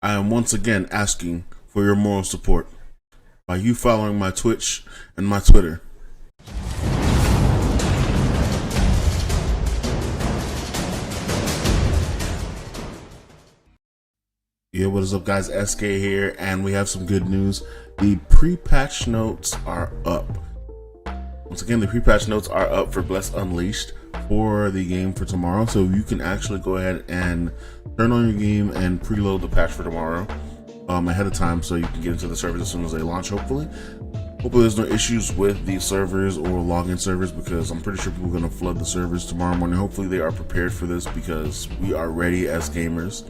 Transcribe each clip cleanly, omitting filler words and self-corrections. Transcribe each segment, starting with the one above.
I am once again asking for your moral support by you following my Twitch and my Twitter. Yeah, what is up, guys? SK here, and we have some good news. The pre-patch notes are up. Once again, the pre-patch notes are up for Bless Unleashed for the game for tomorrow, so you can actually go ahead and turn on your game and preload the patch for tomorrow ahead of time, so you can get into the servers as soon as they launch. Hopefully there's no issues with the servers or login servers, because I'm pretty sure people are going to flood the servers tomorrow morning. Hopefully they are prepared for this, because we are ready as gamers.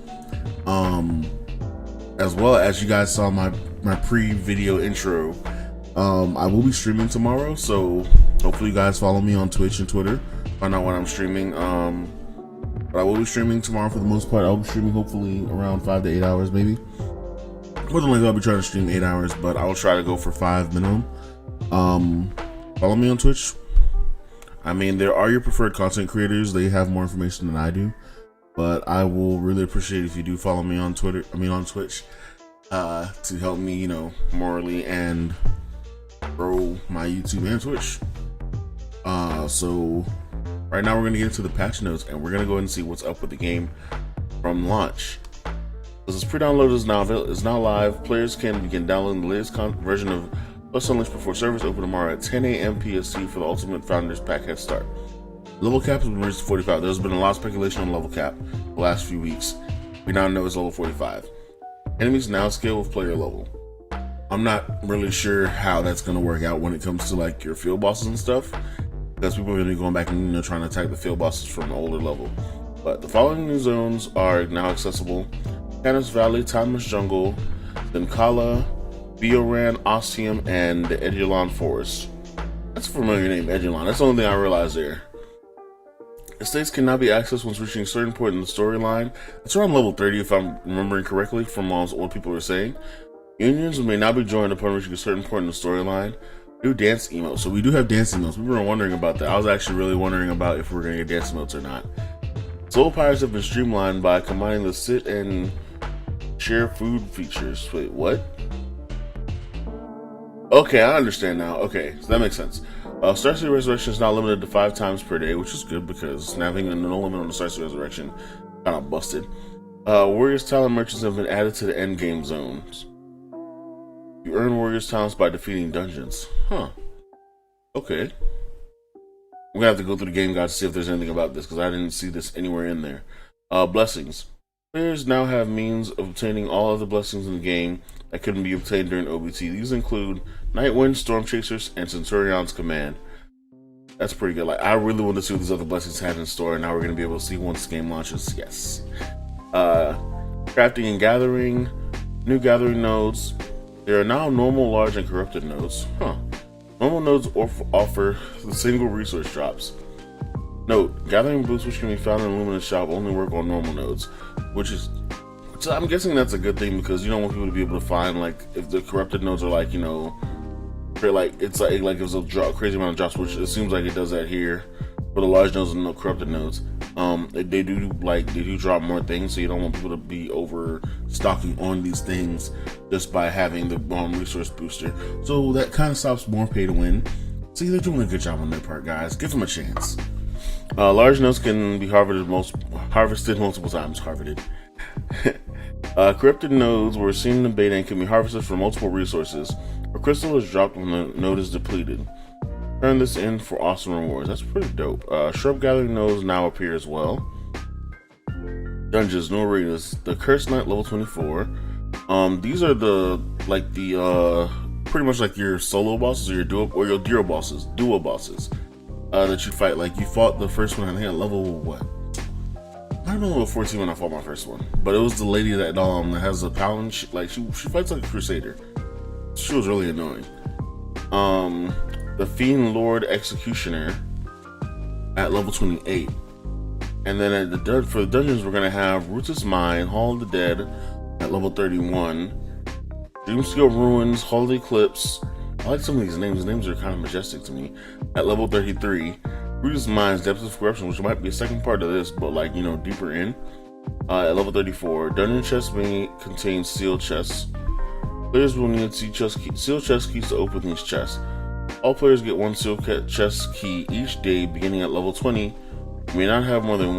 As well, as you guys saw my pre-video intro, I will be streaming tomorrow, so hopefully you guys follow me on Twitch and Twitter, find out when I'm streaming. But I will be streaming tomorrow for the most part. I'll be streaming hopefully around 5 to 8 hours, maybe. More than likely I'll be trying to stream 8 hours, but I will try to go for 5 minimum. Follow me on Twitch. I mean, there are your preferred content creators. They have more information than I do, but I will really appreciate if you do follow me on Twitter. On Twitch, to help me, morally and grow my YouTube and Twitch. So right now we're gonna get into the patch notes, and we're gonna go ahead and see what's up with the game from launch. This is pre-download is now live. Players can begin downloading the latest version of Bless Unleashed before servers open tomorrow at 10 a.m. PST for the Ultimate Founders Pack Head Start. Level cap has been raised to 45. There's been a lot of speculation on level cap the last few weeks. We now know it's level 45. Enemies now scale with player level. I'm not really sure how that's going to work out when it comes to like your field bosses and stuff, because people are going to be going back and trying to attack the field bosses from an older level. But the following new zones are now accessible: Canis Valley, Timeless Jungle, Zenkala, Bioran, Ostium, and the Edulon Forest. That's a familiar name, Edulon. That's the only thing I realized there. Estates can now be accessed once reaching a certain point in the storyline. It's around level 30 if I'm remembering correctly from what people were saying. Unions may now be joined upon reaching a certain point in the storyline. New dance emotes. So we do have dance emotes. We were wondering about that. I was actually really wondering about if we were going to get dance emotes or not. Soul Pirates have been streamlined by combining the sit and share food features. Wait, what? Okay, I understand now. Okay, so that makes sense. Star City Resurrection is now limited to 5 times per day, which is good, because having no limit on the Star City Resurrection kind of busted. Warriors Talent merchants have been added to the endgame zones. You earn Warriors Talents by defeating dungeons. Huh. Okay. I'm gonna have to go through the game guide to see if there's anything about this, because I didn't see this anywhere in there. Blessings. Players now have means of obtaining all of the blessings in the game that couldn't be obtained during OBT. These include Nightwind, Storm Chasers, and Centurion's Command. That's pretty good. Like, I really want to see what these other blessings had in store, and now we're going to be able to see once the game launches. Yes. Crafting and gathering. New gathering nodes. There are now normal, large, and corrupted nodes. Huh. Normal nodes offer the single resource drops. Note, gathering boots, which can be found in Lumina's shop, only work on normal nodes, which I'm guessing that's a good thing, because you don't want people to be able to find, like, if the corrupted nodes are like, it's like it's a crazy amount of drops, which it seems like it does that here for the large nodes and the corrupted nodes. They do drop more things, so you don't want people to be overstocking on these things just by having the resource booster. So that kind of stops more pay to win. See, they're doing a good job on their part, guys. Give them a chance. Large nodes can be harvested multiple times. Corrupted nodes were seen in the beta and can be harvested from multiple resources. A crystal is dropped when the node is depleted. Turn this in for awesome rewards. That's pretty dope. Shrub gathering nodes now appear as well. Dungeons, new arenas. The Cursed Knight, level 24. These are pretty much like your solo bosses or your duo bosses that you fight. Like, you fought the first one, I think at level what? I don't know, level 14 when I fought my first one, but it was the lady that has a paladin. She fights like a crusader. She was really annoying. The Fiend Lord Executioner at level 28, and then for the dungeons we're gonna have Rootless Mine, Hall of the Dead at level 31, Doomskill Ruins, Holy Eclipse. I like some of these names. The names are kind of majestic to me. At level 33, Rootless Mine's Depths of Corruption, which might be a second part of this, but deeper in. At level 34, dungeon chests may contain sealed chests. Players will need sealed chest keys to open these chests. All players get one sealed chest key each day, beginning at level 20. You may not have more than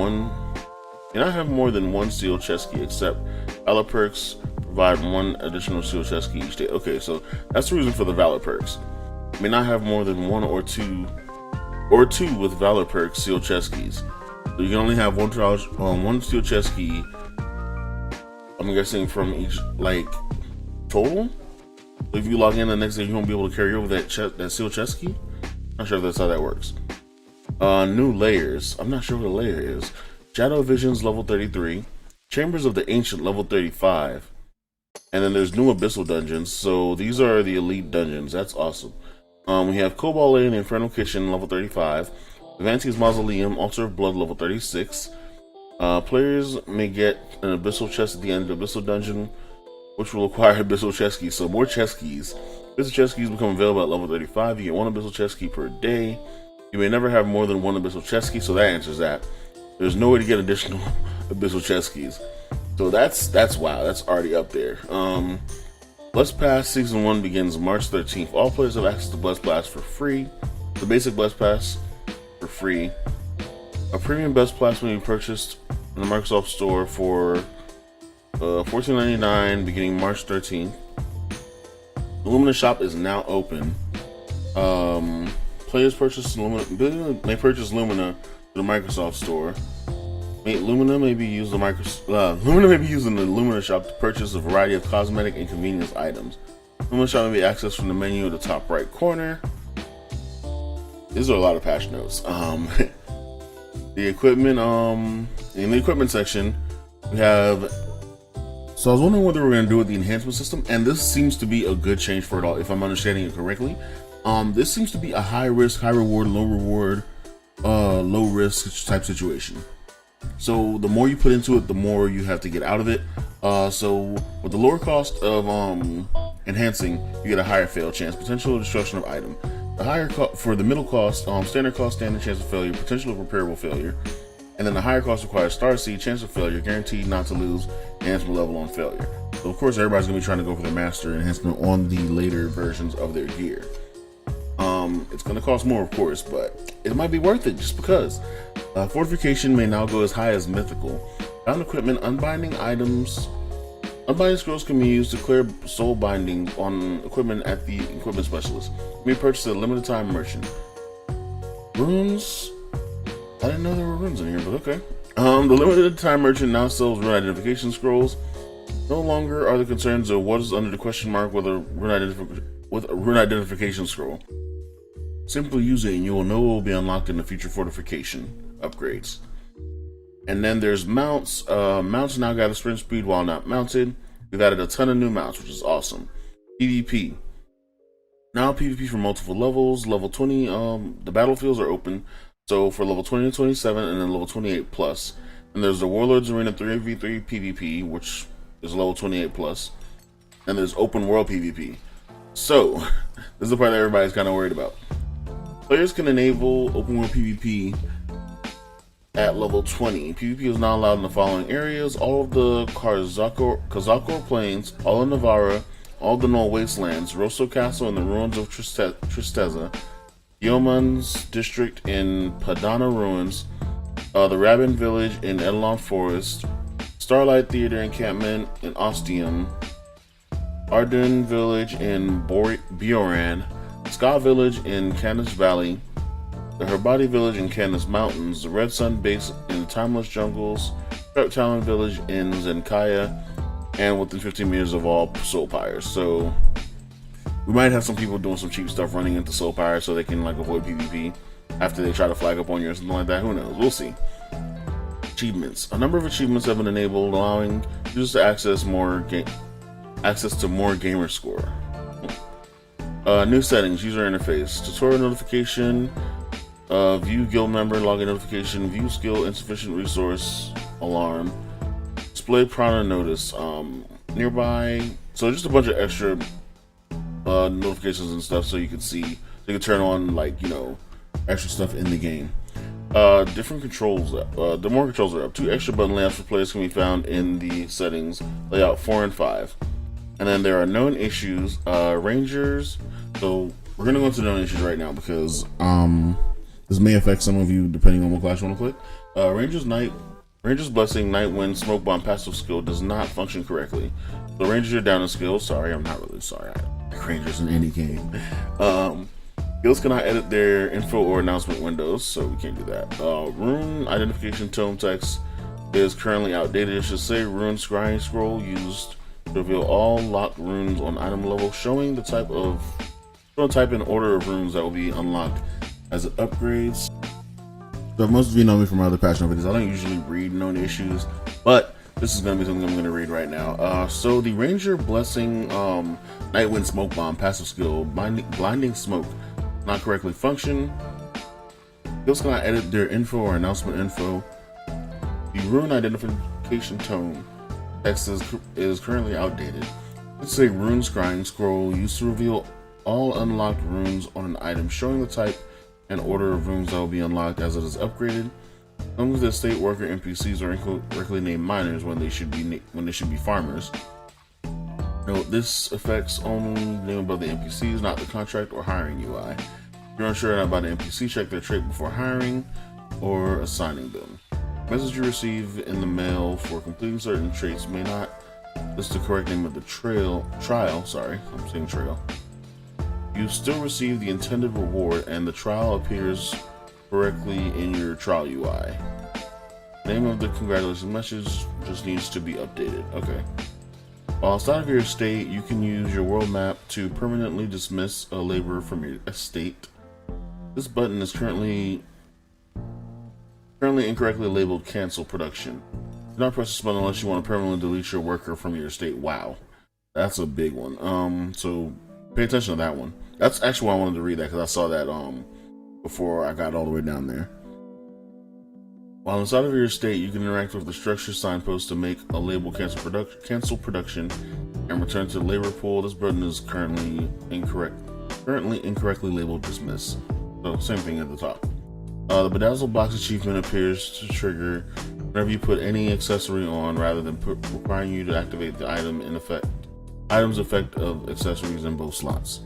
one sealed chest key, except valor perks provide one additional sealed chest key each day. Okay, so that's the reason for the valor perks. You may not have more than one or two with valor perks sealed chest keys. So you can only have one sealed chest key. I'm guessing from each total. So if you log in the next day, you won't be able to carry over that sealed chest key. Not sure if that's how that works. New layers. I'm not sure what a layer is. Shadow Visions level 33. Chambers of the Ancient level 35. And then there's new Abyssal dungeons. So these are the elite dungeons. That's awesome. We have Cobalt Lane, Infernal Kitchen level 35. Vivante's Mausoleum, Altar of Blood level 36. Players may get an Abyssal chest at the end of the Abyssal dungeon, which will acquire Abyssal chest keys. So more chest keys. Abyssal chest keys become available at level 35. You get one Abyssal chest key per day. You may never have more than one Abyssal chest key, so that answers that. There's no way to get additional Abyssal chest keys. So that's wow, that's already up there. Blessed Pass Season 1 begins March 13th. All players have access to Blessed Pass for free. The basic Blessed Pass for free. A premium Blessed Pass may be purchased in the Microsoft Store for $14.99 beginning March 13th. The Lumina shop is now open. Players may purchase Lumina to the Microsoft Store. Lumina may be used in the Lumina shop to purchase a variety of cosmetic and convenience items. Lumina shop may be accessed from the menu at the top right corner. These are a lot of patch notes. The equipment, in the equipment section, we have. So I was wondering what they were going to do with the enhancement system, and this seems to be a good change for it all, if I'm understanding it correctly. This seems to be a high risk, high reward, low risk type situation. So the more you put into it, the more you have to get out of it. So with the lower cost of enhancing, you get a higher fail chance, potential destruction of item. The higher for the middle cost, standard cost, standard chance of failure, potential of repairable failure. And then the higher cost requires Star Seed, chance of failure, guaranteed not to lose, enhancement level on failure. So of course everybody's gonna be trying to go for their master enhancement on the later versions of their gear. It's gonna cost more, of course, but it might be worth it just because. Fortification may now go as high as mythical. Bound equipment, unbinding items. Unbinding scrolls can be used to clear soul binding on equipment at the equipment specialist. You may purchase a limited time merchant. Runes. I didn't know there were runes in here, but okay. The limited time merchant now sells rune identification scrolls. No longer are the concerns of what is under the question mark with a rune identification scroll. Simply use it and you will know it will be unlocked in the future fortification upgrades. And then there's mounts. Mounts now gather sprint speed while not mounted. We've added a ton of new mounts, which is awesome. PvP. Now PvP for multiple levels. Level 20, the battlefields are open. So for level 20 and 27 and then level 28 plus. And there's the Warlords Arena 3v3 PvP, which is level 28 plus. And there's open world PvP. So, this is the part that everybody's kind of worried about. Players can enable open world PvP at level 20. PvP is not allowed in the following areas: all of the Kazakor Plains, all of Navarra, all of the Null Wastelands, Rosso Castle and the ruins of Tristeza, Yeoman's District in Padana Ruins, the Rabin Village in Edelon Forest, Starlight Theater encampment in Ostium, Arden Village in Bioran, Ska Village in Canis Valley, the Herbati Village in Canis Mountains, the Red Sun Base in the Timeless Jungles, Sharp Talon Village in Zenkaya, and within 15 meters of all Soul Pyres. So we might have some people doing some cheap stuff running into Soul Pyres so they can avoid PvP after they try to flag up on you or something like that. Who knows? We'll see. Achievements. A number of achievements have been enabled, allowing users to access to more gamer score. New settings, user interface, tutorial notification, view guild member login notification, view skill insufficient resource alarm, display prana notice, nearby. So just a bunch of extra notifications and stuff, so you can see, so you can turn on extra stuff in the game. Different controls. The more controls are up. 2 extra button layouts for players can be found in the settings layout 4 and 5. And then there are known issues. Rangers. So we're gonna go into known issues right now because this may affect some of you depending on what class you want to play. Ranger's Blessing, Night Wind, Smoke Bomb passive skill does not function correctly. So Rangers are down in skill. Sorry, I'm not really sorry. I like Rangers in any game. Guilds cannot edit their info or announcement windows, so we can't do that. Rune identification tome text is currently outdated. It should say Rune Scrying Scroll used to reveal all locked runes on item level, showing the type and order of runes that will be unlocked as it upgrades. So most of you know me from my other patch note videos. I don't usually read known issues, but this is going to be something I'm going to read right now. So the Ranger Blessing Night Wind Smoke Bomb passive skill, Blinding Smoke, not correctly function. Guilds cannot edit their info or announcement info. The rune identification tone text is currently outdated. Let's say Rune Scrying Scroll used to reveal all unlocked runes on an item, showing the type and order of runes that will be unlocked as it is upgraded. Some of the estate worker NPCs are incorrectly named miners when they should be farmers. Note, this affects only the name above the NPCs, not the contract or hiring UI. If you're unsure about an NPC, check their trait before hiring or assigning them. Message you receive in the mail for completing certain traits may not list the correct name of the trial. Sorry, I'm saying trail. You still receive the intended reward, and the trial appears correctly in your trial UI. Name of the congratulations message just needs to be updated. Okay. While outside of your estate, you can use your world map to permanently dismiss a laborer from your estate. This button is currently incorrectly labeled cancel production. Do not press this button unless you want to permanently delete your worker from your estate. Wow, that's a big one. So pay attention to that one. That's actually why I wanted to read that, because I saw that before I got all the way down there. While inside of your estate, you can interact with the structure signpost to make a label cancel production and return to the labor pool. This button is currently incorrectly labeled dismiss. So same thing at the top. The bedazzle box achievement appears to trigger whenever you put any accessory on, rather than requiring you to activate the item's effect of accessories in both slots.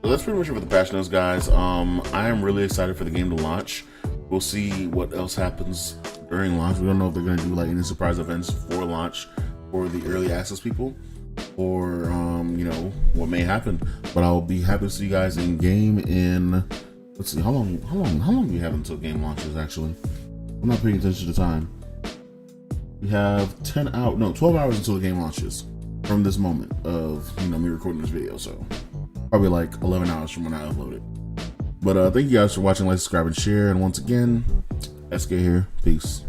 So that's pretty much it for the patch notes, guys. I am really excited for the game to launch. We'll see what else happens during launch. We don't know if they're going to do like any surprise events for launch for the early access people, or you know, what may happen. But I'll be happy to see you guys in game in, let's see, how long do we have until game launches? Actually, I'm not paying attention to the time. We have 12 hours until the game launches from this moment of, you know, me recording this video. So probably like 11 hours from when I upload it. But thank you guys for watching, like, subscribe, and share. And once again, SK here. Peace.